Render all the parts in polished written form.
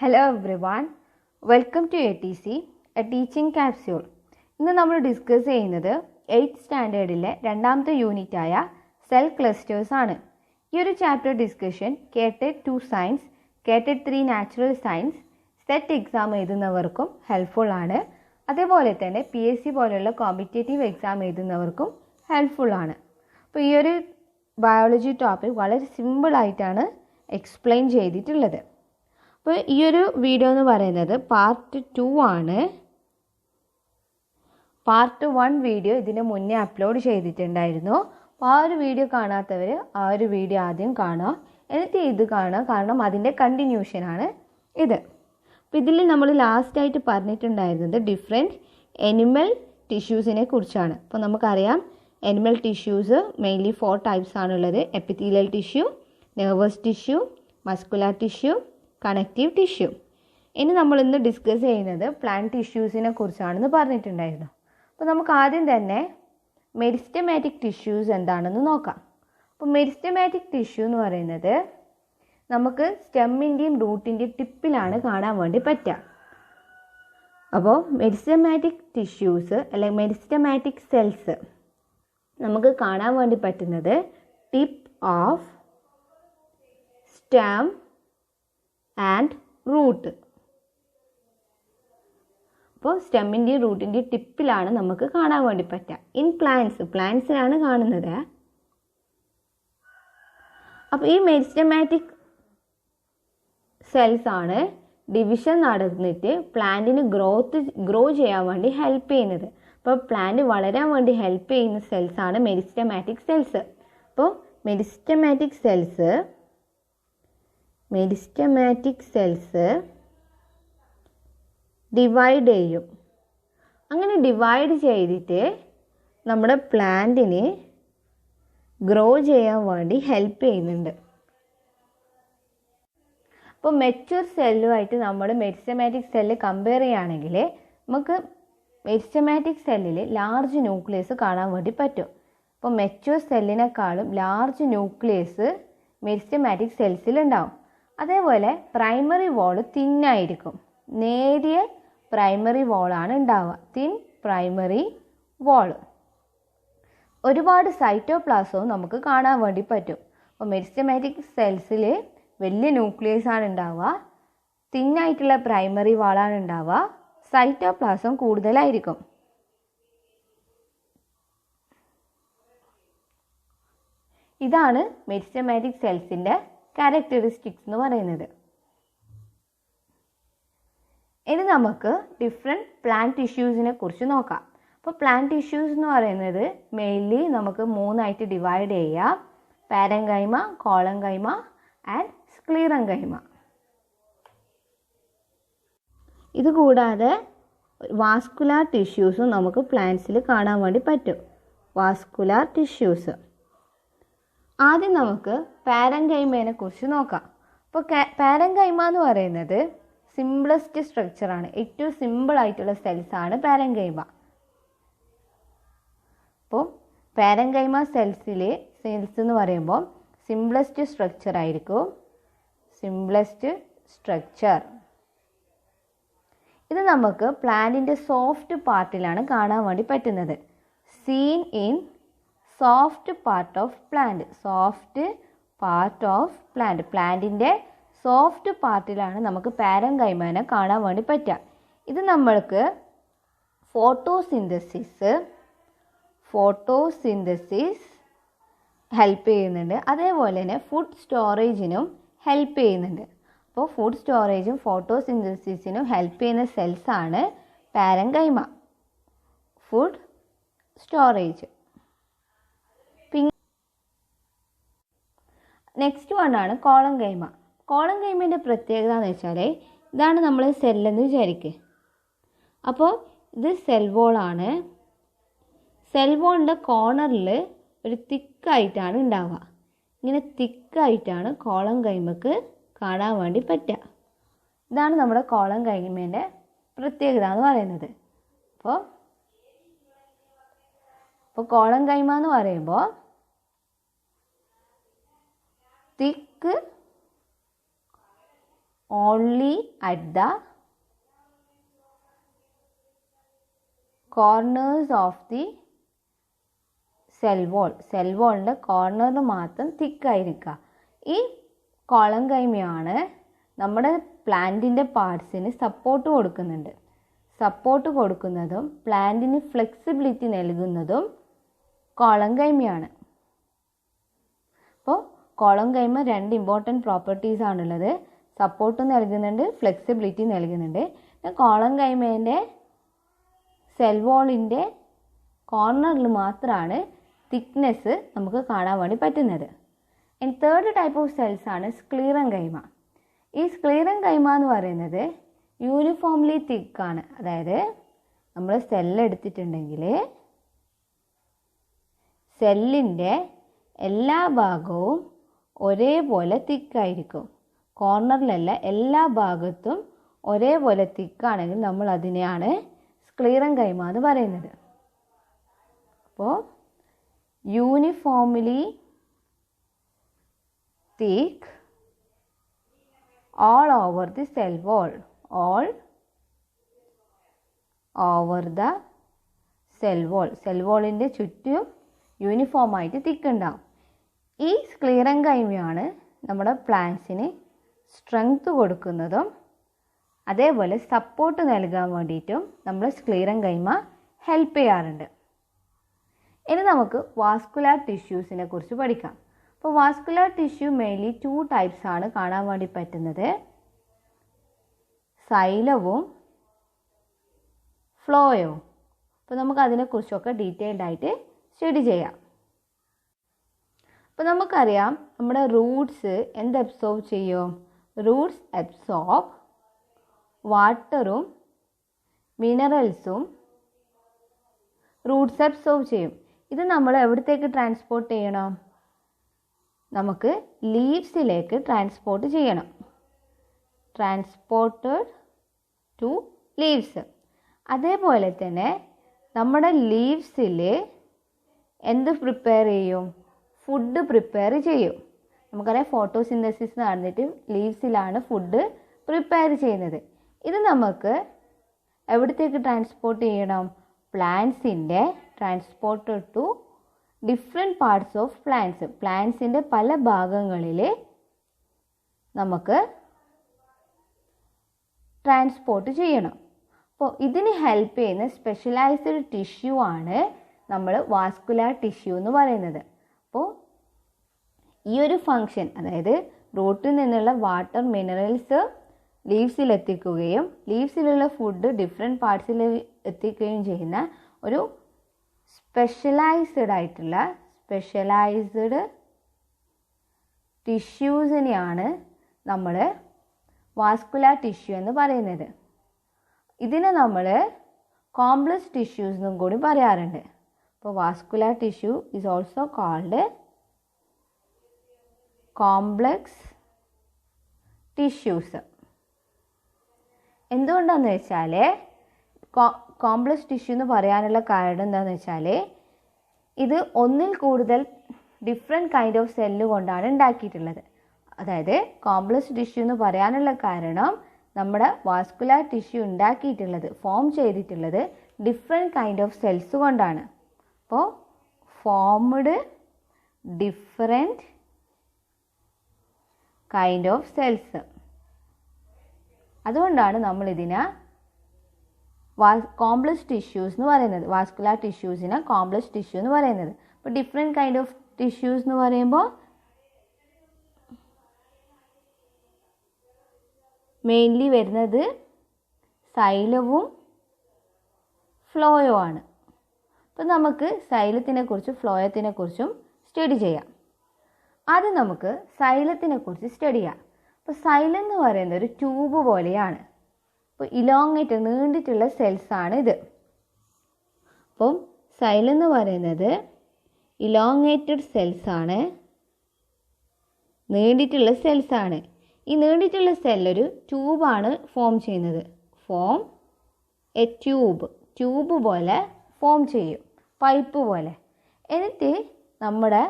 Hello everyone, welcome to ATC, a teaching capsule. ഇന്ന് നമ്മൾ discuss ചെയ്യുന്നത് 8th സ്റ്റാൻഡേർഡിലെ രണ്ടാമത്തെ യൂണിറ്റായ സെൽ ക്ലസ്റ്റേഴ്സ് ആണ്. ഈ ഒരു chapter discussion KTET 2 science, KTET 3 natural science, SET exam എഴുതുന്നവർക്കും ഹെൽപ്ഫുൾ ആണ്. അതേപോലെ തന്നെ PSC പോലെയുള്ള കോമ്പറ്റേറ്റീവ് എക്സാം എഴുതുന്നവർക്കും ഹെൽപ്ഫുൾ ആണ്. അപ്പോൾ ഈ ഒരു ബയോളജി ടോപ്പിക് വളരെ സിമ്പിളായിട്ടാണ് എക്സ്പ്ലെയിൻ ചെയ്തിട്ടുള്ളത്. അപ്പോൾ ഈ ഒരു വീഡിയോ എന്ന് പറയുന്നത് പാർട്ട് 2 ആണ്. പാർട്ട് 1 വീഡിയോ ഇതിന് മുന്നേ അപ്ലോഡ് ചെയ്തിട്ടുണ്ടായിരുന്നു. അപ്പോൾ ആ ഒരു വീഡിയോ കാണാത്തവർ ആ ഒരു വീഡിയോ ആദ്യം കാണുക, എന്നിട്ട് ഇത് കാണുക, കാരണം അതിൻ്റെ കണ്ടിന്യൂഷനാണ് ഇത്. അപ്പോൾ ഇതിൽ നമ്മൾ ലാസ്റ്റായിട്ട് പറഞ്ഞിട്ടുണ്ടായിരുന്നത് ഡിഫറെൻറ്റ് എനിമൽ ടിഷ്യൂസിനെ കുറിച്ചാണ്. അപ്പോൾ നമുക്കറിയാം എനിമൽ ടിഷ്യൂസ് മെയിൻലി 4 ടൈപ്സ് ആണുള്ളത്: epithelial tissue, nervous tissue, muscular tissue, connective tissue. ഇനി നമ്മൾ ഇന്ന് ഡിസ്കസ് ചെയ്യുന്നത് പ്ലാന്റ് ടിഷ്യൂസിനെ കുറിച്ചാണെന്ന് പറഞ്ഞിട്ടുണ്ടായിരുന്നു. അപ്പോൾ നമുക്ക് ആദ്യം തന്നെ മെരിസ്റ്റമാറ്റിക് ടിഷ്യൂസ് എന്താണെന്ന് നോക്കാം. അപ്പോൾ മെരിസ്റ്റമാറ്റിക് ടിഷ്യൂ എന്ന് പറയുന്നത് നമുക്ക് സ്റ്റെമ്മിൻ്റെയും റൂട്ടിൻ്റെയും ടിപ്പിലാണ് കാണാൻ വേണ്ടി പറ്റുക. അപ്പോൾ മെരിസ്റ്റമാറ്റിക് ടിഷ്യൂസ് അല്ലെങ്കിൽ മെരിസ്റ്റമാറ്റിക് സെൽസ് നമുക്ക് കാണാൻ വേണ്ടി പറ്റുന്നത് tip of stem and root. അപ്പോൾ സ്റ്റെമ്മിൻ്റെയും റൂട്ടിൻ്റെയും ടിപ്പിലാണ് നമുക്ക് കാണാൻ വേണ്ടി പറ്റുക. ഇൻ പ്ലാന്റ്സിലാണ് കാണുന്നത്. അപ്പോൾ ഈ മെരിസ്റ്റമാറ്റിക് സെൽസ് ആണ് ഡിവിഷൻ നടന്നിട്ട് പ്ലാന്റിന് ഗ്രോ ചെയ്യാൻ വേണ്ടി ഹെൽപ്പ് ചെയ്യുന്നത്. അപ്പോൾ പ്ലാന്റ് വളരാൻ വേണ്ടി ഹെൽപ്പ് ചെയ്യുന്ന സെൽസാണ് മെരിസ്റ്റമാറ്റിക് സെൽസ്. അപ്പോൾ മെരിസ്റ്റമാറ്റിക് സെൽസ് ഡിവൈഡ് ചെയ്യും. അങ്ങനെ ഡിവൈഡ് ചെയ്തിട്ട് നമ്മുടെ പ്ലാന്റിന് ഗ്രോ ചെയ്യാൻ വേണ്ടി ഹെൽപ്പ് ചെയ്യുന്നുണ്ട്. അപ്പോൾ മെച്യൂർ സെല്ലുമായിട്ട് നമ്മൾ മെരിസ്റ്റമാറ്റിക് സെല്ല് കമ്പയർ ചെയ്യുകയാണെങ്കിൽ നമുക്ക് മെരിസ്റ്റമാറ്റിക് സെല്ലിൽ ലാർജ് ന്യൂക്ലിയസ് കാണാൻ വേണ്ടി പറ്റും. അപ്പോൾ മെച്യൂർ സെല്ലിനേക്കാളും ലാർജ് ന്യൂക്ലിയസ് മെരിസ്റ്റമാറ്റിക് സെൽസിലുണ്ടാവും. അതേപോലെ പ്രൈമറി വോള് തിന്നായിരിക്കും. നേരിയ പ്രൈമറി വോളാണ് ഉണ്ടാവുക, തിൻ പ്രൈമറി വോള്. ഒരുപാട് സൈറ്റോപ്ലാസവും നമുക്ക് കാണാൻ വേണ്ടി പറ്റും. അപ്പോൾ മെരിസ്റ്റമാറ്റിക് സെൽസിൽ വലിയ ന്യൂക്ലിയസ് ആണ് ഉണ്ടാവുക, തിന്നായിട്ടുള്ള പ്രൈമറി വാളാണ് ഉണ്ടാവുക, സൈറ്റോപ്ലാസം കൂടുതലായിരിക്കും. ഇതാണ് മെരിസ്റ്റമാറ്റിക് സെൽസിൻ്റെ ക്യാരക്ടറിസ്റ്റിക്സ് എന്ന് പറയുന്നത്. ഇനി നമുക്ക് ഡിഫറെൻറ്റ് പ്ലാന്റ് ടിഷ്യൂസിനെ കുറിച്ച് നോക്കാം. അപ്പോൾ പ്ലാന്റ് ടിഷ്യൂസ് എന്ന് പറയുന്നത് മെയിൻലി നമുക്ക് 3 ആയിട്ട് ഡിവൈഡ് ചെയ്യാം: പാരൻകൈമ, കോളൻകൈമ ആൻഡ് സ്ക്ലീറൻകൈമ. ഇതുകൂടാതെ വാസ്കുലാർ ടിഷ്യൂസും നമുക്ക് പ്ലാന്റ്സിൽ കാണാൻ വേണ്ടി പറ്റും. Vascular tissues. ആദ്യം നമുക്ക് പാരൻകൈമയെ കുറിച്ച് നോക്കാം. അപ്പോൾ പാരൻകൈമ എന്ന് പറയുന്നത് സിംപിളസ്റ്റ് സ്ട്രക്ചറാണ്, ഏറ്റവും സിമ്പിളായിട്ടുള്ള സെൽസാണ് പാരൻകൈമ. അപ്പോൾ പാരൻകൈമ സെൽസ് എന്ന് പറയുമ്പോൾ സിംപിളസ്റ്റ് സ്ട്രക്ചർ ആയിരിക്കും. സിംപിളസ്റ്റ് സ്ട്രക്ചർ ഇത് നമുക്ക് പ്ലാന്റിൻ്റെ സോഫ്റ്റ് പാർട്ടിലാണ് കാണാൻ വേണ്ടി പറ്റുന്നത്. Scene in soft part of plant. Soft part of plant, പ്ലാന്റിൻ്റെ സോഫ്റ്റ് പാർട്ടിലാണ് നമുക്ക് പാരൻകൈമനെ കാണാൻ വേണ്ടി പറ്റുക. ഇത് നമ്മൾക്ക് ഫോട്ടോസിന്തസിസ് ഹെൽപ്പ് ചെയ്യുന്നുണ്ട്. അതേപോലെ തന്നെ ഫുഡ് സ്റ്റോറേജിനും ഹെൽപ്പ് ചെയ്യുന്നുണ്ട്. അപ്പോൾ ഫുഡ് സ്റ്റോറേജും ഫോട്ടോസിന്തസിസിനും ഹെൽപ്പ് ചെയ്യുന്ന സെൽസാണ് പാരൻകൈമ. Food storage. നെക്സ്റ്റ് വണ്ണാണ് കോളൻകൈമ. കോളൻകൈമേൻ്റെ പ്രത്യേകത എന്ന് വെച്ചാൽ ഇതാണ് നമ്മൾ സെല്ലെന്ന് വിചാരിക്കുക. അപ്പോൾ ഇത് സെൽ വോളാണ്. സെൽ വോളിൻ്റെ കോർണറിൽ ഒരു തിക്കായിട്ടാണ് ഉണ്ടാവുക. ഇങ്ങനെ തിക്കായിട്ടാണ് കോളൻകൈമക്ക് കാണാൻ വേണ്ടി പറ്റുക. ഇതാണ് നമ്മുടെ കോളൻകൈമേൻ്റെ പ്രത്യേകത എന്ന് പറയുന്നത്. അപ്പോൾ കോളൻകൈമ എന്ന് പറയുമ്പോൾ thick only at the corners of the cell വാളിൻ്റെ കോർണറിൽ മാത്രം തിക്കായിരിക്കുക. ഈ കോളങ്കൈമയാണ് നമ്മുടെ പ്ലാന്റിൻ്റെ പാർട്സിന് സപ്പോർട്ട് കൊടുക്കുന്നുണ്ട്. സപ്പോർട്ട് കൊടുക്കുന്നതും പ്ലാന്റിന് ഫ്ലെക്സിബിലിറ്റി നൽകുന്നതും കോളങ്കൈമയാണ്. അപ്പോൾ കോളങ്കൈമ 2 ഇമ്പോർട്ടൻറ്റ് പ്രോപ്പർട്ടീസ് ആണുള്ളത്. സപ്പോർട്ട് നൽകുന്നുണ്ട്, ഫ്ലെക്സിബിലിറ്റി നൽകുന്നുണ്ട്. കോളങ്കൈമേൻ്റെ സെൽ വാളിൻ്റെ കോർണറിൽ മാത്രമാണ് തിക്നെസ് നമുക്ക് കാണാൻ വേണ്ടി പറ്റുന്നത്. And third type of cells ആണ് സ്ക്ലീറൻകൈമ. ഈ സ്ക്ലീറൻകൈമ എന്ന് പറയുന്നത് യൂണിഫോംലി തിക്കാണ്. അതായത് നമ്മൾ സെല്ലെടുത്തിട്ടുണ്ടെങ്കിൽ സെല്ലിൻ്റെ എല്ലാ ഭാഗവും ഒരേപോലെ തിക്കായിരിക്കും. കോർണറിലല്ല, എല്ലാ ഭാഗത്തും ഒരേപോലെ തിക്കാണെങ്കിൽ നമ്മൾ അതിനെയാണ് സ്ക്ലീറൻകൈമ എന്ന് പറയുന്നത്. അപ്പോൾ uniformly thick all over the cell wall, all over the cell wall. Cell വാളിൻ്റെ ചുറ്റും യൂണിഫോം ആയിട്ട് തിക്ക് ഉണ്ടാവും. ഈ സ്ക്ലീറൻകൈമയാണ് നമ്മുടെ പ്ലാന്റ്സിന് സ്ട്രെങ്ത് കൊടുക്കുന്നതും അതേപോലെ സപ്പോർട്ട് നൽകാൻ വേണ്ടിയിട്ടും നമ്മൾ സ്ക്ലീറൻകൈമ ഹെൽപ്പ് ചെയ്യാറുണ്ട്. ഇനി നമുക്ക് വാസ്കുലാർ ടിഷ്യൂസിനെ കുറിച്ച് പഠിക്കാം. അപ്പോൾ വാസ്കുലാർ ടിഷ്യൂ മെയിൻലി 2 ടൈപ്സ് ആണ് കാണാൻ വേണ്ടി പറ്റുന്നത്. സൈലവും ഫ്ലോയോ. അപ്പോൾ നമുക്ക് അതിനെക്കുറിച്ചൊക്കെ ഡീറ്റെയിൽഡ് ആയിട്ട് സ്റ്റഡി ചെയ്യാം. അപ്പോൾ നമുക്കറിയാം നമ്മുടെ റൂട്ട്സ് എന്ത് അബ്സോർബ് ചെയ്യും? റൂട്ട്സ് അബ്സോർബ് വാട്ടറും മിനറൽസും റൂട്ട്സ് അബ്സോർബ് ചെയ്യും. ഇത് നമ്മൾ എവിടത്തേക്ക് ട്രാൻസ്പോർട്ട് ചെയ്യണം? നമുക്ക് ലീവ്സിലേക്ക് ട്രാൻസ്പോർട്ട് ചെയ്യണം. Transported to leaves. അതേപോലെ തന്നെ നമ്മുടെ ലീവ്സിൽ എന്ത് പ്രിപ്പയർ ചെയ്യും? ഫുഡ് പ്രിപ്പയർ ചെയ്യും. നമുക്കറിയാം ഫോട്ടോസിന്തസിസ് നടന്നിട്ട് ലീവ്സിലാണ് ഫുഡ് പ്രിപ്പയർ ചെയ്യുന്നത്. ഇത് നമുക്ക് എവിടത്തേക്ക് ട്രാൻസ്പോർട്ട് ചെയ്യണം? പ്ലാന്റ്സിൻ്റെ transported to different parts of plants. പ്ലാന്റ്സിൻ്റെ പല ഭാഗങ്ങളിൽ നമുക്ക് ട്രാൻസ്പോർട്ട് ചെയ്യണം. അപ്പോൾ ഇതിന് ഹെൽപ്പ് ചെയ്യുന്ന സ്പെഷ്യലൈസ്ഡ് ടിഷ്യൂ ആണ് നമ്മൾ വാസ്കുലാർ ടിഷ്യൂ എന്ന് പറയുന്നത്. അപ്പോൾ ഈ ഒരു ഫങ്ഷൻ, അതായത് റൂട്ടിൽ നിന്നുള്ള വാട്ടർ മിനറൽസ് ലീവ്സിൽ എത്തിക്കുകയും ലീവ്സിലുള്ള ഫുഡ് ഡിഫറെൻറ്റ് പാർട്സിൽ എത്തിക്കുകയും ചെയ്യുന്ന ഒരു സ്പെഷ്യലൈസ്ഡ് ടിഷ്യൂസിനെയാണ് നമ്മൾ വാസ്കുലാർ ടിഷ്യൂ എന്ന് പറയുന്നത്. ഇതിനെ നമ്മൾ കോംപ്ലക്സ് ടിഷ്യൂസ് എന്നും കൂടി പറയാറുണ്ട്. അപ്പോൾ vascular tissue is also called complex tissues. എന്തുകൊണ്ടാണെന്ന് വെച്ചാൽ കോംപ്ലക്സ് ടിഷ്യൂ എന്ന് പറയാനുള്ള കാരണം എന്താണെന്ന് വെച്ചാൽ ഇത് ഒന്നിൽ കൂടുതൽ ഡിഫറെൻറ്റ് കൈൻഡ് ഓഫ് സെല്ല് കൊണ്ടാണ് ഉണ്ടാക്കിയിട്ടുള്ളത്. അതായത് കോംപ്ലക്സ് ടിഷ്യൂ എന്ന് പറയാനുള്ള കാരണം നമ്മുടെ വാസ്കുലാർ ടിഷ്യൂ ഉണ്ടാക്കിയിട്ടുള്ളത്, ഫോം ചെയ്തിട്ടുള്ളത് ഡിഫറെൻറ്റ് കൈൻഡ് ഓഫ് സെൽസ് കൊണ്ടാണ്. അപ്പോൾ formed different kind of cells. അതുകൊണ്ടാണ് നമ്മളിതിനെ കോംപ്ലക്സ് ടിഷ്യൂസ് എന്ന് പറയുന്നത്. വാസ്കുലാർ ടിഷ്യൂസിനെ കോംപ്ലക്സ് ടിഷ്യൂ എന്ന് പറയുന്നത്. അപ്പോൾ ഡിഫറെൻറ്റ് കൈൻഡ് ഓഫ് ടിഷ്യൂസ് എന്ന് പറയുമ്പോൾ മെയിൻലി വരുന്നത് സൈലവും ഫ്ലോയോ ആണ്. അപ്പോൾ നമുക്ക് സൈലത്തിനെ കുറിച്ചും ഫ്ലോയത്തിനെ കുറിച്ചും സ്റ്റഡി ചെയ്യാം. ആദ്യം നമുക്ക് സൈലത്തിനെ കുറിച്ച് സ്റ്റഡി ചെയ്യാം. അപ്പോൾ സൈലം എന്ന് പറയുന്നത് ഒരു ട്യൂബ് പോലെയാണ്. അപ്പോൾ ഇലോങ്ങേറ്റ് നീണ്ടിട്ടുള്ള സെൽസാണ് ഇത്. അപ്പം സൈലം എന്ന് പറയുന്നത് ഇലോങ്ങേറ്റഡ് സെൽസാണ്, നീണ്ടിട്ടുള്ള സെൽസാണ്. ഈ നീണ്ടിട്ടുള്ള സെല്ലൊരു ട്യൂബാണ് ഫോം ചെയ്യുന്നത്. ഫോം എ ട്യൂബ് പോലെ ഫോം ചെയ്യും, പൈപ്പ് പോലെ. എന്നിട്ട് നമ്മുടെ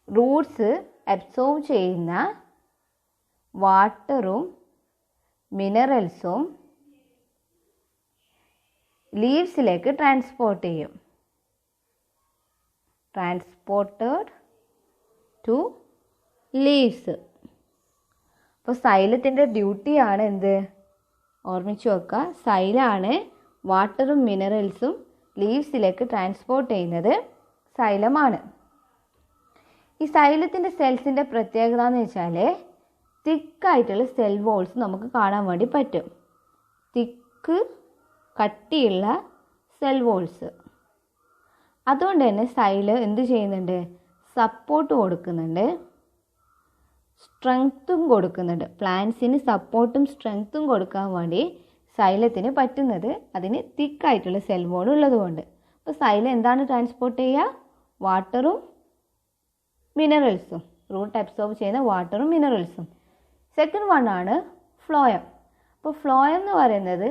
റൂട്ട്സ് അബ്സോർബ് ചെയ്യുന്ന വാട്ടറും മിനറൽസും ലീവ്സിലേക്ക് ട്രാൻസ്പോർട്ട് ചെയ്യും. Transported to leaves. അപ്പോൾ സൈലത്തിൻ്റെ ഡ്യൂട്ടിയാണ് എന്ത്? ഓർമ്മിച്ച് വെക്കുക. സൈലാണ് വാട്ടറും മിനറൽസും ലീവ്സിലേക്ക് ട്രാൻസ്പോർട്ട് ചെയ്യുന്നത് സൈലമാണ്. ഈ സൈലത്തിൻ്റെ സെൽസിൻ്റെ പ്രത്യേകത എന്ന് വെച്ചാൽ തിക്കായിട്ടുള്ള സെൽ വോൾസ് നമുക്ക് കാണാൻ വേണ്ടി പറ്റും. തിക്ക് കട്ടിയുള്ള സെൽ വോൾസ്. അതുകൊണ്ട് തന്നെ സൈല് എന്ത് ചെയ്യുന്നുണ്ട്? സപ്പോർട്ട് കൊടുക്കുന്നുണ്ട്, സ്ട്രെങ്ത്തും കൊടുക്കുന്നുണ്ട്. പ്ലാന്റ്സിന് സപ്പോർട്ടും സ്ട്രെങ്ത്തും കൊടുക്കാൻ വേണ്ടി സൈലത്തിന് പറ്റുന്നത് അതിന് തിക്കായിട്ടുള്ള സെൽ വോൾ ഉള്ളതുകൊണ്ട്. അപ്പോൾ സൈലം എന്താണ് ട്രാൻസ്പോർട്ട് ചെയ്യുക? വാട്ടറും മിനറൽസും. റൂട്ട് അബ്സോർബ് ചെയ്യുന്ന വാട്ടറും മിനറൽസും. സെക്കൻഡ് വൺ ആണ് ഫ്ലോയം. അപ്പോൾ ഫ്ലോയം എന്ന് പറയുന്നത്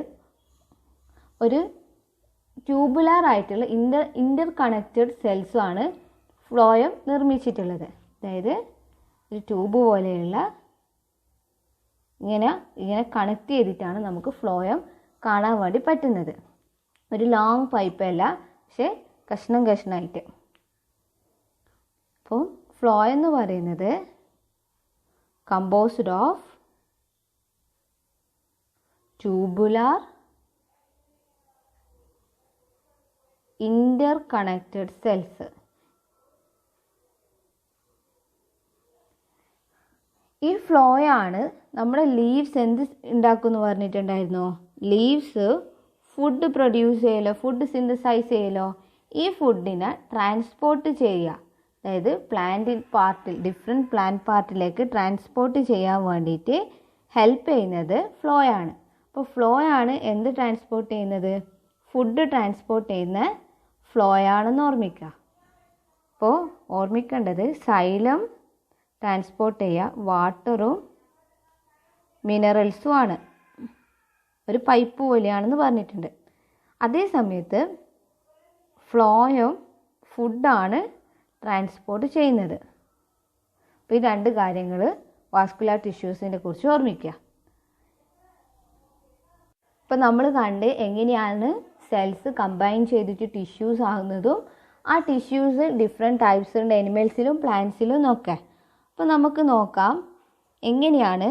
ഒരു ട്യൂബുലാർ ആയിട്ടുള്ള ഇൻ്റർ കണക്റ്റഡ് സെൽസുമാണ് ഫ്ലോയം നിർമ്മിച്ചിട്ടുള്ളത്. അതായത് ഒരു ട്യൂബ് പോലെയുള്ള ഇങ്ങനെ കണക്ട് ചെയ്തിട്ടാണ് നമുക്ക് ഫ്ലോയം കാണാൻ വേണ്ടി പറ്റുന്നത്. ഒരു ലോങ് പൈപ്പല്ല, പക്ഷേ കഷ്ണം കഷ്ണമായിട്ട്. അപ്പോൾ ഫ്ലോയം എന്ന് പറയുന്നത് composed of tubular interconnected cells. ഈ ഫ്ലോയാണ് നമ്മുടെ ലീവ്സ് എന്ത് ഉണ്ടാക്കുമെന്ന് പറഞ്ഞിട്ടുണ്ടായിരുന്നോ? ലീവ്സ് ഫുഡ് പ്രൊഡ്യൂസ് ചെയ്യലോ, ഫുഡ് സിന്തസൈസ് ചെയ്യലോ, ഈ ഫുഡിനെ ട്രാൻസ്പോർട്ട് ചെയ്യുക. അതായത് പ്ലാന്റ് പാർട്ടിൽ, ഡിഫറെൻറ്റ് പ്ലാന്റ് പാർട്ടിലേക്ക് ട്രാൻസ്പോർട്ട് ചെയ്യാൻ വേണ്ടിയിട്ട് ഹെൽപ്പ് ചെയ്യുന്നത് ഫ്ലോയാണ്. അപ്പോൾ ഫ്ലോയാണ് എന്ത് ട്രാൻസ്പോർട്ട് ചെയ്യുന്നത്? ഫുഡ് ട്രാൻസ്പോർട്ട് ചെയ്യുന്ന ഫ്ലോയാണെന്ന് ഓർമ്മിക്കുക. അപ്പോൾ ഓർമ്മിക്കേണ്ടത് സൈലം ട്രാൻസ്പോർട്ട് ചെയ്യുക വാട്ടറും മിനറൽസും ആണ്. ഒരു പൈപ്പ് പോലെയാണെന്ന് പറഞ്ഞിട്ടുണ്ട്. അതേ സമയത്ത് ഫ്ലോയം ഫുഡാണ് ട്രാൻസ്പോർട്ട് ചെയ്യുന്നത്. അപ്പോൾ ഈ രണ്ട് കാര്യങ്ങൾ വാസ്കുലാർ ടിഷ്യൂസിനെ കുറിച്ച് ഓർമ്മിക്കുക. ഇപ്പോൾ നമ്മൾ കണ്ട് എങ്ങനെയാണ് സെൽസ് കമ്പൈൻ ചെയ്തിട്ട് ടിഷ്യൂസ് ആകുന്നതും ആ ടിഷ്യൂസ് ഡിഫറെൻറ്റ് ടൈപ്സ് ഉണ്ട് അനിമൽസിലും പ്ലാന്റ്സിലും ഒക്കെ. അപ്പോൾ നമുക്ക് നോക്കാം എങ്ങനെയാണ്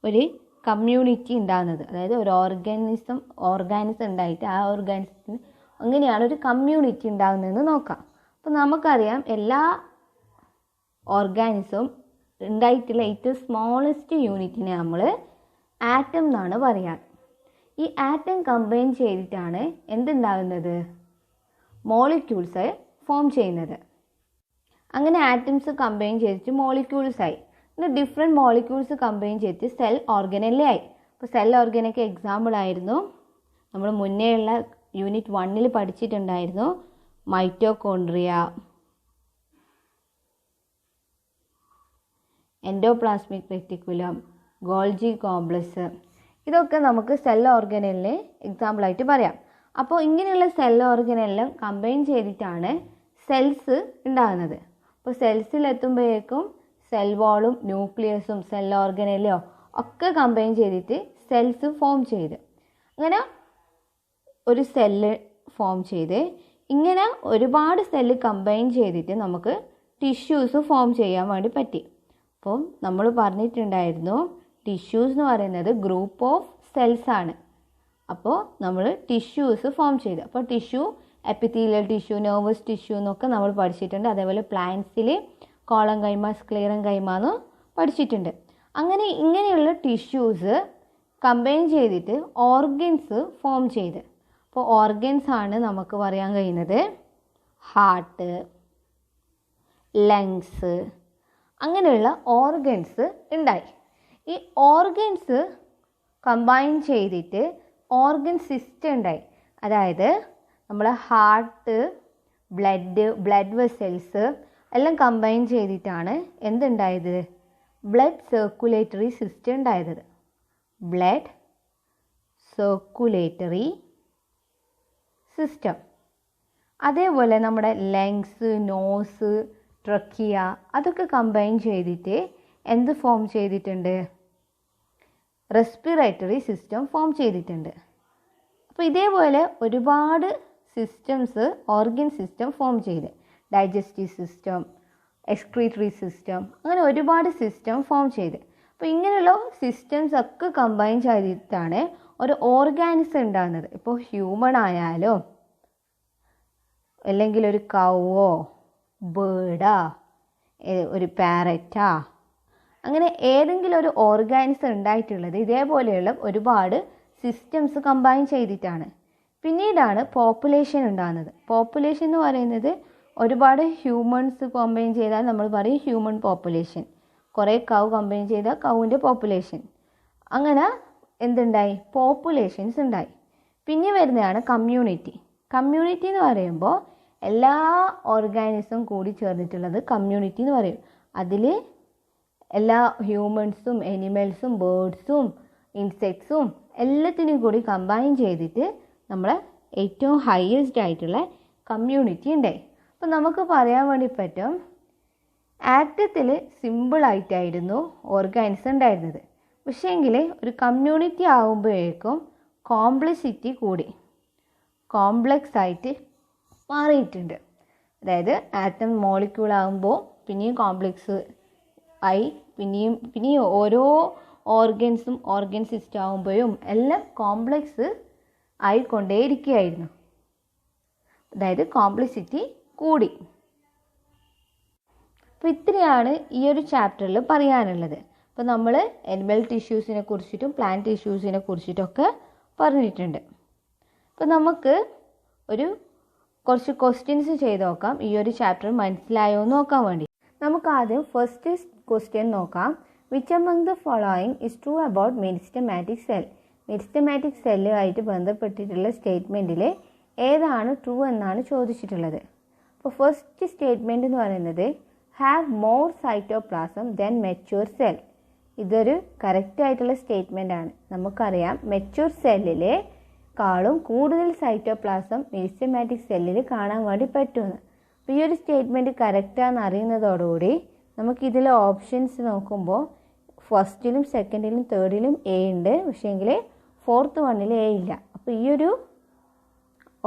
ഒരു കമ്മ്യൂണിറ്റി ഉണ്ടാകുന്നത്. അതായത് ഒരു ഓർഗാനിസം ഉണ്ടായിട്ട് ആ ഓർഗാനിസത്തിന് എങ്ങനെയാണ് ഒരു കമ്മ്യൂണിറ്റി ഉണ്ടാകുന്നതെന്ന് നോക്കാം. അപ്പോൾ നമുക്കറിയാം എല്ലാ ഓർഗാനിസവും ഉണ്ടായിട്ടുള്ള ഏറ്റവും സ്മോളസ്റ്റ് യൂണിറ്റിനെ നമ്മൾ ആറ്റം എന്നാണ് പറയാറ്. ഈ ആറ്റം കമ്പൈൻ ചെയ്തിട്ടാണ് എന്തുണ്ടാകുന്നത്? മോളിക്യൂൾസ് ഫോം ചെയ്യുന്നത്. അങ്ങനെ ആറ്റംസ് കമ്പൈൻ ചെയ്തിട്ട് മോളിക്യൂൾസായി. പിന്നെ ഡിഫറെൻറ്റ് മോളിക്യൂൾസ് കമ്പൈൻ ചെയ്തിട്ട് സെൽ ഓർഗനല്ലേ ആയി. അപ്പോൾ സെൽ ഓർഗനൊക്കെ എക്സാമ്പിൾ ആയിരുന്നു നമ്മൾ മുന്നേ ഉള്ള യൂണിറ്റ് 1 പഠിച്ചിട്ടുണ്ടായിരുന്നു. Mitochondria, endoplasmic reticulum, Golgi complex, ഇതൊക്കെ നമുക്ക് സെൽ ഓർഗനലിന് എക്സാമ്പിളായിട്ട് പറയാം. അപ്പോൾ ഇങ്ങനെയുള്ള സെൽ ഓർഗനെല്ലാം കമ്പൈൻ ചെയ്തിട്ടാണ് സെൽസ് ഉണ്ടാകുന്നത്. അപ്പോൾ സെൽസിലെത്തുമ്പോഴേക്കും സെൽ വാളും ന്യൂക്ലിയസും സെൽ ഓർഗനലോ ഒക്കെ കമ്പൈൻ ചെയ്തിട്ട് സെൽസ് ഫോം ചെയ്ത് അങ്ങനെ ഒരു സെല്ല് ഫോം ചെയ്ത് ഇങ്ങനെ ഒരുപാട് സെല്ല് കമ്പൈൻ ചെയ്തിട്ട് നമുക്ക് ടിഷ്യൂസ് ഫോം ചെയ്യാൻ വേണ്ടി പറ്റി. അപ്പോൾ നമ്മൾ പറഞ്ഞിട്ടുണ്ടായിരുന്നു ടിഷ്യൂസ് എന്ന് പറയുന്നത് ഗ്രൂപ്പ് ഓഫ് സെൽസ് ആണ്. അപ്പോൾ നമ്മൾ ടിഷ്യൂസ് ഫോം ചെയ്തു. അപ്പോൾ tissue epithelial tissue, nervous tissue എന്നൊക്കെ നമ്മൾ പഠിച്ചിട്ടുണ്ട്. അതേപോലെ പ്ലാന്റ്സിൽ കോളം കൈമ, സ്ക്ലീറൻ കൈമ എന്ന് പഠിച്ചിട്ടുണ്ട്. അങ്ങനെ ഇങ്ങനെയുള്ള ടിഷ്യൂസ് കമ്പൈൻ ചെയ്തിട്ട് ഓർഗൻസ് ഫോം ചെയ്ത്. അപ്പോൾ ഓർഗൻസ് ആണ് നമുക്ക് പറയാൻ കഴിയുന്നത് ഹാർട്ട്, ലങ്സ്, അങ്ങനെയുള്ള ഓർഗൻസ് ഉണ്ടായി. ഈ ഓർഗൻസ് കമ്പൈൻ ചെയ്തിട്ട് ഓർഗൻ സിസ്റ്റം ഉണ്ടായി. അതായത് നമ്മളെ ഹാർട്ട്, ബ്ലഡ് വെസൽസ് എല്ലാം കമ്പൈൻ ചെയ്തിട്ടാണ് എന്തുണ്ടായത്? ബ്ലഡ് സർക്കുലേറ്ററി സിസ്റ്റം ഉണ്ടായത്. Blood circulatory system. അതേപോലെ നമ്മുടെ ലങ്സ്, നോസ്, ട്രക്കിയ അതൊക്കെ കമ്പൈൻ ചെയ്തിട്ട് എന്ത് ഫോം ചെയ്തിട്ടുണ്ട്? റെസ്പിറേറ്ററി സിസ്റ്റം ഫോം ചെയ്തിട്ടുണ്ട്. അപ്പോൾ ഇതേപോലെ ഒരുപാട് സിസ്റ്റംസ് ഓർഗൻ സിസ്റ്റം ഫോം ചെയ്ത്, ഡൈജസ്റ്റീവ് സിസ്റ്റം, എക്സ്ക്രീറ്ററി സിസ്റ്റം, അങ്ങനെ ഒരുപാട് സിസ്റ്റം ഫോം ചെയ്ത്. അപ്പോൾ ഇങ്ങനെയുള്ള സിസ്റ്റംസ് ഒക്കെ കമ്പൈൻ ചെയ്തിട്ടാണ് ഒരു ഓർഗാനിസം ഉണ്ടാകുന്നത്. ഇപ്പോൾ ഹ്യൂമൺ ആയാലോ അല്ലെങ്കിൽ ഒരു കൗവോ ബേർഡാ ഒരു പാരറ്റാ, അങ്ങനെ ഏതെങ്കിലും ഒരു ഓർഗാനിസം ഉണ്ടായിട്ടുള്ളത് ഇതേപോലെയുള്ള ഒരുപാട് സിസ്റ്റംസ് കമ്പൈൻ ചെയ്തിട്ടാണ്. പിന്നീടാണ് പോപ്പുലേഷൻ ഉണ്ടാകുന്നത്. പോപ്പുലേഷൻ എന്ന് പറയുന്നത് ഒരുപാട് ഹ്യൂമൺസ് കമ്പൈൻ ചെയ്താൽ നമ്മൾ പറയും ഹ്യൂമൻ പോപ്പുലേഷൻ. കുറേ കൗ കമ്പൈൻ ചെയ്താൽ കൗവിൻ്റെ പോപ്പുലേഷൻ. അങ്ങനെ എന്തുണ്ടായി? പോപ്പുലേഷൻസ് ഉണ്ടായി. പിന്നെ വരുന്നതാണ് കമ്മ്യൂണിറ്റി. കമ്മ്യൂണിറ്റി എന്ന് പറയുമ്പോൾ എല്ലാ ഓർഗാനിസം കൂടി ചേർന്നിട്ടുള്ളത് കമ്മ്യൂണിറ്റി എന്ന് പറയും. അതിൽ എല്ലാ ഹ്യൂമൻസും എനിമൽസും ബേർഡ്സും ഇൻസെക്ട്സും എല്ലാത്തിനും കൂടി കമ്പൈൻ ചെയ്തിട്ട് നമ്മളെ ഏറ്റവും ഹയസ്റ്റ് ആയിട്ടുള്ള കമ്മ്യൂണിറ്റി ഉണ്ടായി. അപ്പോൾ നമുക്ക് പറയാൻ വേണ്ടി പറ്റും, ആക്റ്റത്തിൽ സിമ്പിളായിട്ടായിരുന്നു ഓർഗാനിസം ഉണ്ടായിരുന്നത്. പക്ഷേങ്കിൽ ഒരു കമ്മ്യൂണിറ്റി ആകുമ്പോഴേക്കും കോംപ്ലക്സിറ്റി കൂടി, കോംപ്ലക്സ് ആയിട്ട് മാറിയിട്ടുണ്ട്. അതായത് ആറ്റം മോളിക്യൂൾ ആകുമ്പോൾ പിന്നെയും കോംപ്ലക്സ് ആയി, പിന്നെയും ഓരോ ഓർഗൻസും ഓർഗൻ സിസ്റ്റം ആകുമ്പോഴും എല്ലാം കോംപ്ലക്സ് ആയിക്കൊണ്ടേയിരിക്കുകയായിരുന്നു. അതായത് കോംപ്ലക്സിറ്റി കൂടി. അപ്പോൾ ഇത്രയാണ് ഈ ഒരു ചാപ്റ്ററിൽ പറയാനുള്ളത്. അപ്പോൾ നമ്മൾ അനിമൽ ടിഷ്യൂസിനെ കുറിച്ചിട്ടും പ്ലാന്റ് ടിഷ്യൂസിനെ കുറിച്ചിട്ടൊക്കെ പറഞ്ഞിട്ടുണ്ട്. അപ്പോൾ നമുക്ക് കുറച്ച് ക്വസ്റ്റ്യൻസ് ചെയ്ത് നോക്കാം, ഈ ഒരു ചാപ്റ്റർ മനസ്സിലായോ എന്ന് നോക്കാൻ വേണ്ടി. നമുക്ക് ആദ്യം ഫസ്റ്റ് ക്വസ്റ്റ്യൻ നോക്കാം. Which among the following is true about meristematic cell? Meristematic സെല്ലുമായിട്ട് ബന്ധപ്പെട്ടിട്ടുള്ള സ്റ്റേറ്റ്മെൻറ്റിൽ ഏതാണ് ട്രൂ എന്നാണ് ചോദിച്ചിട്ടുള്ളത്. അപ്പോൾ ഫസ്റ്റ് സ്റ്റേറ്റ്മെൻറ്റ് എന്ന് പറയുന്നത് have more cytoplasm then mature cell. ഇതൊരു കറക്റ്റ് ആയിട്ടുള്ള സ്റ്റേറ്റ്മെൻ്റ് ആണ്. നമുക്കറിയാം മെച്യൂർ സെല്ലിലേക്കാളും കൂടുതൽ സൈറ്റോപ്ലാസം മെരിസ്റ്റമാറ്റിക് സെല്ലിൽ കാണാൻ വേണ്ടി പറ്റുമെന്ന്. അപ്പോൾ ഈ ഒരു സ്റ്റേറ്റ്മെൻറ്റ് കറക്റ്റാണെന്ന് അറിയുന്നതോടുകൂടി നമുക്കിതിലെ ഓപ്ഷൻസ് നോക്കുമ്പോൾ ഫസ്റ്റിലും സെക്കൻഡിലും തേർഡിലും എ ഉണ്ട്, പക്ഷേങ്കിൽ ഫോർത്ത് വണ്ണിൽ എ ഇല്ല. അപ്പോൾ ഈ ഒരു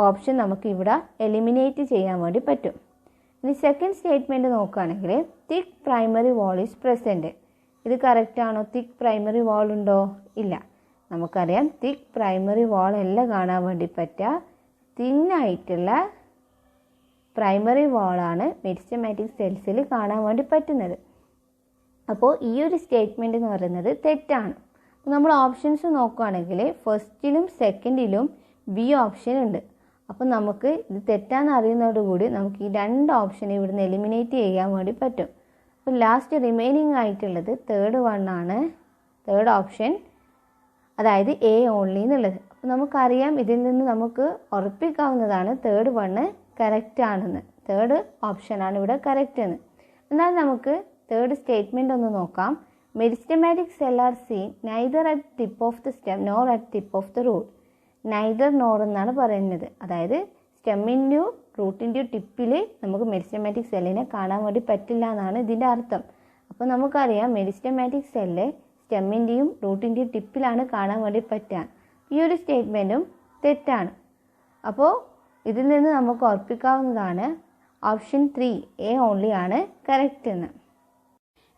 ഓപ്ഷൻ നമുക്ക് ഇവിടെ എലിമിനേറ്റ് ചെയ്യാൻ വേണ്ടി പറ്റും. ഇനി സെക്കൻഡ് സ്റ്റേറ്റ്മെൻറ്റ് നോക്കുകയാണെങ്കിൽ തിക്ക് പ്രൈമറി വാൾ ഈസ് പ്രസൻറ്റ്. ഇത് കറക്റ്റാണോ? തിക്ക് പ്രൈമറി വാൾ ഉണ്ടോ? ഇല്ല. നമുക്കറിയാം തിക്ക് പ്രൈമറി വാൾ അല്ല കാണാൻ വേണ്ടി പറ്റുക, തിന്നായിട്ടുള്ള പ്രൈമറി വാളാണ് മെരിസ്റ്റമാറ്റിക് സെൽസിൽ കാണാൻ വേണ്ടി പറ്റുന്നത്. അപ്പോൾ ഈ ഒരു സ്റ്റേറ്റ്മെൻറ്റ് എന്ന് പറയുന്നത് തെറ്റാണ്. നമ്മൾ ഓപ്ഷൻസ് നോക്കുകയാണെങ്കിൽ ഫസ്റ്റിലും സെക്കൻഡിലും ബി ഓപ്ഷൻ ഉണ്ട്. അപ്പോൾ നമുക്ക് ഇത് തെറ്റാന്ന് അറിയുന്നതോടുകൂടി നമുക്ക് ഈ രണ്ട് ഓപ്ഷൻ ഇവിടുന്ന് എലിമിനേറ്റ് ചെയ്യാൻ വേണ്ടി പറ്റും. അപ്പോൾ ലാസ്റ്റ് റിമൈനിങ് ആയിട്ടുള്ളത് തേർഡ് ഓപ്ഷൻ, അതായത് എ ഓൺലി എന്നുള്ളത്. അപ്പോൾ നമുക്കറിയാം ഇതിൽ നിന്ന് നമുക്ക് ഉറപ്പിക്കാവുന്നതാണ് തേർഡ് വണ്ണ് കറക്റ്റ് ആണെന്ന്, തേർഡ് ഓപ്ഷനാണ് ഇവിടെ കറക്റ്റ് എന്ന്. എന്നാൽ നമുക്ക് തേർഡ് സ്റ്റേറ്റ്മെൻറ്റ് ഒന്ന് നോക്കാം. Meristematic cell are seen neither at tip of the stem nor at tip of the root. Neither nor എന്നാണ് പറയുന്നത്. അതായത് സ്റ്റെമ്മിൻ്റെയോ റൂട്ടിൻ്റെയോ ടിപ്പിൽ നമുക്ക് മെരിസ്റ്റമാറ്റിക് സെല്ലിനെ കാണാൻ വേണ്ടി പറ്റില്ല എന്നാണ് ഇതിൻ്റെ അർത്ഥം. അപ്പോൾ നമുക്കറിയാം മെരിസ്റ്റമാറ്റിക് സെല്ല് സ്റ്റെമ്മിൻ്റെയും റൂട്ടിൻ്റെയും ടിപ്പിലാണ് കാണാൻ വേണ്ടി പറ്റുക. ഈ ഒരു സ്റ്റേറ്റ്മെൻറ്റും തെറ്റാണ്. അപ്പോൾ ഇതിൽ നിന്ന് നമുക്ക് ഉറപ്പിക്കാവുന്നതാണ് ഓപ്ഷൻ 3 എ ഓൺലി ആണ് കറക്റ്റ് എന്ന്.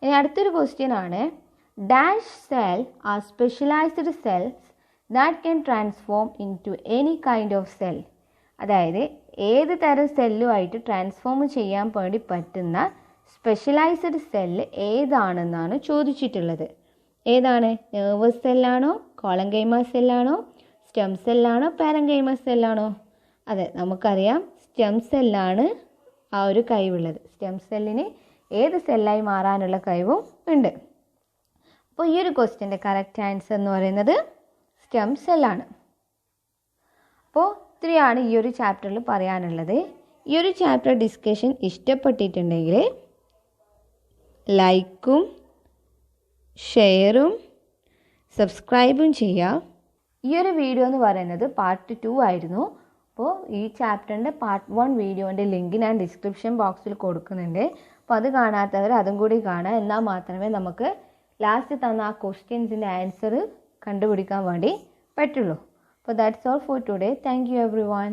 ഇനി അടുത്തൊരു ക്വസ്റ്റ്യൻ ആണ്, dash cell are specialised cells that can transform into any kind of cell. അതായത് ഏത് തരം സെല്ലുമായിട്ട് ട്രാൻസ്ഫോം ചെയ്യാൻ വേണ്ടി പറ്റുന്ന സ്പെഷ്യലൈസ്ഡ് സെല്ല് ഏതാണെന്നാണ് ചോദിച്ചിട്ടുള്ളത്. ഏതാണ്? നെർവസ് സെല്ലാണോ, കോളൻകൈമ സെല്ലാണോ, സ്റ്റെം സെല്ലാണോ, പാരൻകൈമ സെല്ലാണോ? അതെ, നമുക്കറിയാം സ്റ്റെം സെല്ലാണ് ആ ഒരു കഴിവുള്ളത്. സ്റ്റെം സെല്ലിന് ഏത് സെല്ലായി മാറാനുള്ള കഴിവും ഉണ്ട്. അപ്പോൾ ഈ ഒരു ക്വസ്റ്റ്യൻ്റെ കറക്റ്റ് ആൻസർ എന്ന് പറയുന്നത് സ്റ്റെം സെല്ലാണ്. അപ്പോൾ ഇത്രയാണ് ഈ ഒരു ചാപ്റ്ററിൽ പറയാനുള്ളത്. ഈ ഒരു ചാപ്റ്റർ ഡിസ്കഷൻ ഇഷ്ടപ്പെട്ടിട്ടുണ്ടെങ്കിൽ ലൈക്കും ഷെയറും സബ്സ്ക്രൈബും ചെയ്യാം. ഈ ഒരു വീഡിയോ എന്ന് പറയുന്നത് പാർട്ട് 2 ആയിരുന്നു. അപ്പോൾ ഈ ചാപ്റ്ററിൻ്റെ പാർട്ട് 1 വീഡിയോൻ്റെ ലിങ്ക് ഞാൻ ഡിസ്ക്രിപ്ഷൻ ബോക്സിൽ കൊടുക്കുന്നുണ്ട്. അപ്പോൾ അത് കാണാത്തവർ അതും കൂടി കാണുക. എന്നാൽ മാത്രമേ നമുക്ക് ലാസ്റ്റ് തന്ന ആ ക്വസ്റ്റ്യൻസിൻ്റെ ആൻസർ കണ്ടുപിടിക്കാൻ വേണ്ടി പറ്റുള്ളൂ. അപ്പോൾ that's all for today. Thank you every one.